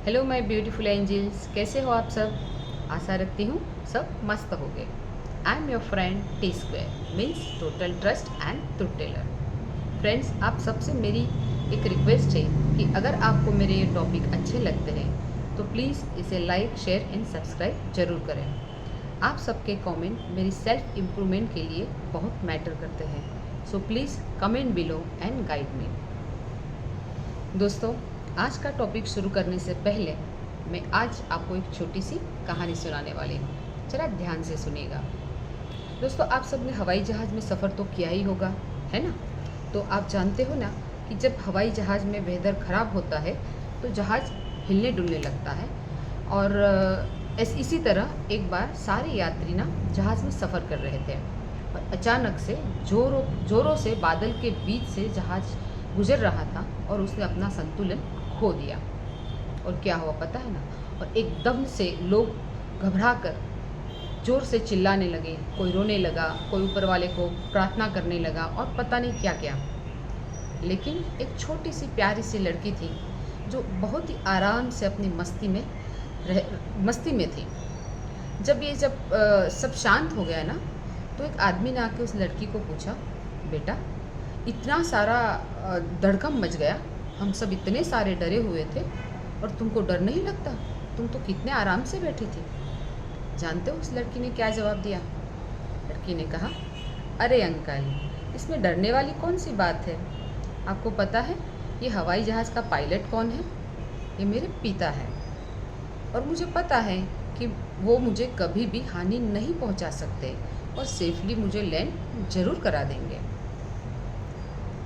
Hello my beautiful angels, कैसे हो आप सब। आशा रखती हूँ सब मस्त हो गए। I am your friend T square means total trust and truth teller. Friends, आप सबसे मेरी एक रिक्वेस्ट है कि अगर आपको मेरे ये टॉपिक अच्छे लगते हैं तो प्लीज़ इसे लाइक शेयर एंड सब्सक्राइब जरूर करें। आप सबके कमेंट मेरी सेल्फ इम्प्रूवमेंट के लिए बहुत मैटर करते हैं, so please comment below and guide me. दोस्तों, आज का टॉपिक शुरू करने से पहले मैं आज आपको एक छोटी सी कहानी सुनाने वाली हूँ। जरा ध्यान से सुनिएगा। दोस्तों, आप सब ने हवाई जहाज़ में सफ़र तो किया ही होगा, है ना। तो आप जानते हो ना कि जब हवाई जहाज़ में वेदर ख़राब होता है तो जहाज़ हिलने डुलने लगता है। और इसी तरह एक बार सारे यात्री ना जहाज़ में सफ़र कर रहे थे और अचानक से ज़ोरों से बादल के बीच से जहाज़ गुजर रहा था और उसने अपना संतुलन खो दिया। और क्या हुआ पता है ना। और एकदम से लोग घबरा कर ज़ोर से चिल्लाने लगे, कोई रोने लगा, कोई ऊपर वाले को प्रार्थना करने लगा और पता नहीं क्या क्या। लेकिन एक छोटी सी प्यारी सी लड़की थी जो बहुत ही आराम से अपनी मस्ती में थी। जब सब शांत हो गया ना, तो एक आदमी ने आके उस लड़की को पूछा, बेटा इतना सारा धड़कम मच गया, हम सब इतने सारे डरे हुए थे और तुमको डर नहीं लगता? तुम तो कितने आराम से बैठी थी। जानते हो उस लड़की ने क्या जवाब दिया? लड़की ने कहा, अरे अंकल, इसमें डरने वाली कौन सी बात है। आपको पता है ये हवाई जहाज़ का पायलट कौन है? ये मेरे पिता है और मुझे पता है कि वो मुझे कभी भी हानि नहीं पहुंचा सकते और सेफली मुझे लैंड ज़रूर करा देंगे।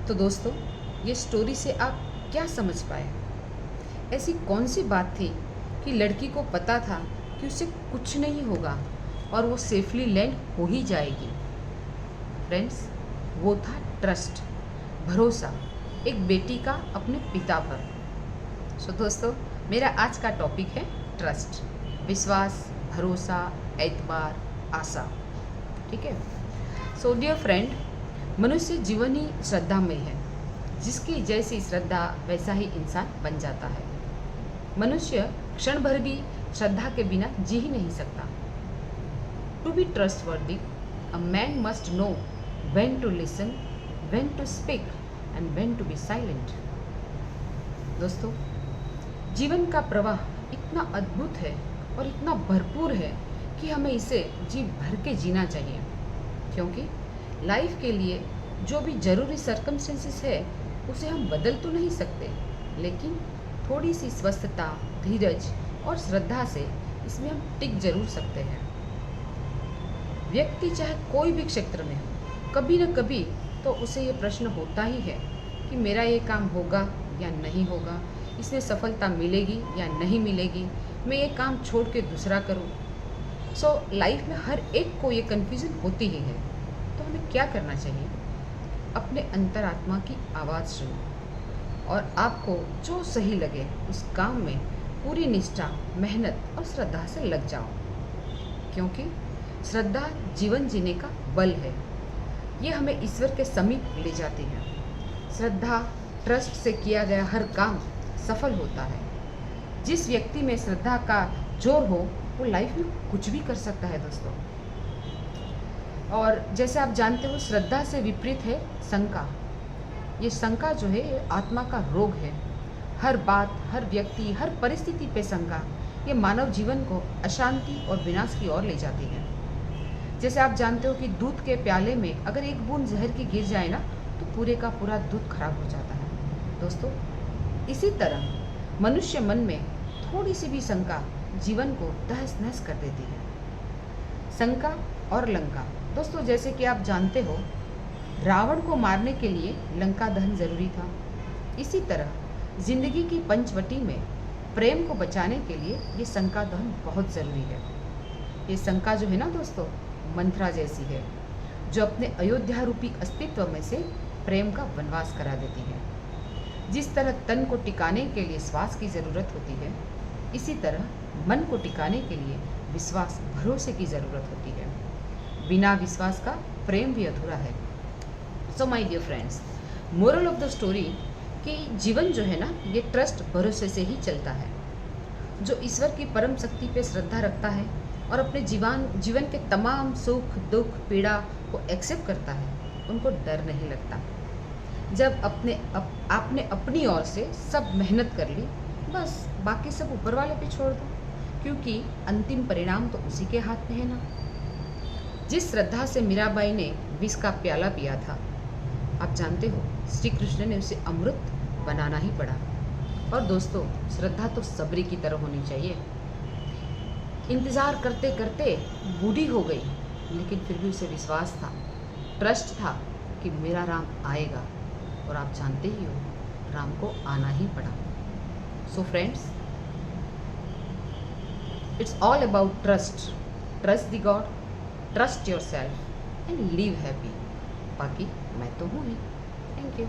तो दोस्तों, ये स्टोरी से आप क्या समझ पाए? ऐसी कौन सी बात थी कि लड़की को पता था कि उसे कुछ नहीं होगा और वो सेफली लैंड हो ही जाएगी? फ्रेंड्स, वो था ट्रस्ट, भरोसा, एक बेटी का अपने पिता पर। सो दोस्तों, मेरा आज का टॉपिक है ट्रस्ट, विश्वास, भरोसा, एतबार, आशा। ठीक है। सो डियर फ्रेंड, मनुष्य जीवन ही श्रद्धामय है। जिसकी जैसी श्रद्धा वैसा ही इंसान बन जाता है। मनुष्य क्षण भर भी श्रद्धा के बिना जी ही नहीं सकता। To be trustworthy, a man must know when to listen, when to speak and when to be silent. दोस्तों, जीवन का प्रवाह इतना अद्भुत है और इतना भरपूर है कि हमें इसे जी भर के जीना चाहिए। क्योंकि लाइफ के लिए जो भी ज़रूरी सर्कमस्टेंसेस है उसे हम बदल तो नहीं सकते, लेकिन थोड़ी सी स्वस्थता, धीरज और श्रद्धा से इसमें हम टिक जरूर सकते हैं। व्यक्ति चाहे कोई भी क्षेत्र में हो, कभी न कभी तो उसे ये प्रश्न होता ही है कि मेरा ये काम होगा या नहीं होगा, इसमें सफलता मिलेगी या नहीं मिलेगी, मैं ये काम छोड़ के दूसरा करूँ। सो लाइफ में हर एक को ये कन्फ्यूज़न होती ही है। तो हमें क्या करना चाहिए? अपने अंतरात्मा की आवाज़ सुनो और आपको जो सही लगे उस काम में पूरी निष्ठा, मेहनत और श्रद्धा से लग जाओ। क्योंकि श्रद्धा जीवन जीने का बल है। ये हमें ईश्वर के समीप ले जाती है। श्रद्धा, ट्रस्ट से किया गया हर काम सफल होता है। जिस व्यक्ति में श्रद्धा का जोर हो वो लाइफ में कुछ भी कर सकता है दोस्तों। और जैसे आप जानते हो, श्रद्धा से विपरीत है शंका। ये शंका जो है ये आत्मा का रोग है। हर बात, हर व्यक्ति, हर परिस्थिति पे शंका ये मानव जीवन को अशांति और विनाश की ओर ले जाती है। जैसे आप जानते हो कि दूध के प्याले में अगर एक बूंद जहर की गिर जाए ना तो पूरे का पूरा दूध खराब हो जाता है। दोस्तों, इसी तरह मनुष्य मन में थोड़ी सी भी शंका जीवन को तहस नहस कर देती है। शंका और लंका। दोस्तों, जैसे कि आप जानते हो, रावण को मारने के लिए लंका दहन जरूरी था। इसी तरह जिंदगी की पंचवटी में प्रेम को बचाने के लिए ये शंका दहन बहुत ज़रूरी है। ये शंका जो है ना दोस्तों, मंत्रा जैसी है जो अपने अयोध्या रूपी अस्तित्व में से प्रेम का वनवास करा देती है। जिस तरह तन को टिकाने के लिए श्वास की ज़रूरत होती है, इसी तरह मन को टिकाने के लिए विश्वास, भरोसे की ज़रूरत होती है। बिना विश्वास का प्रेम भी अधूरा है। So my dear friends, moral of the story कि जीवन जो है ना ये ट्रस्ट, भरोसे से ही चलता है। जो ईश्वर की परम शक्ति पे श्रद्धा रखता है और अपने जीवन के तमाम सुख दुख पीड़ा को एक्सेप्ट करता है, उनको डर नहीं लगता। जब आपने अपनी ओर से सब मेहनत कर ली, बस बाकी सब ऊपर वाले पे छोड़ दो, क्योंकि अंतिम परिणाम तो उसी के हाथ में है ना। जिस श्रद्धा से मीराबाई ने विष का प्याला पिया था, आप जानते हो श्री कृष्ण ने उसे अमृत बनाना ही पड़ा। और दोस्तों, श्रद्धा तो सबरी की तरह होनी चाहिए। इंतज़ार करते करते बूढ़ी हो गई, लेकिन फिर भी उसे विश्वास था, ट्रस्ट था कि मेरा राम आएगा। और आप जानते ही हो, राम को आना ही पड़ा। So friends, it's all about trust. Trust the God, trust your self and live happy. बाकी मैं तो हूँ ही। Thank you.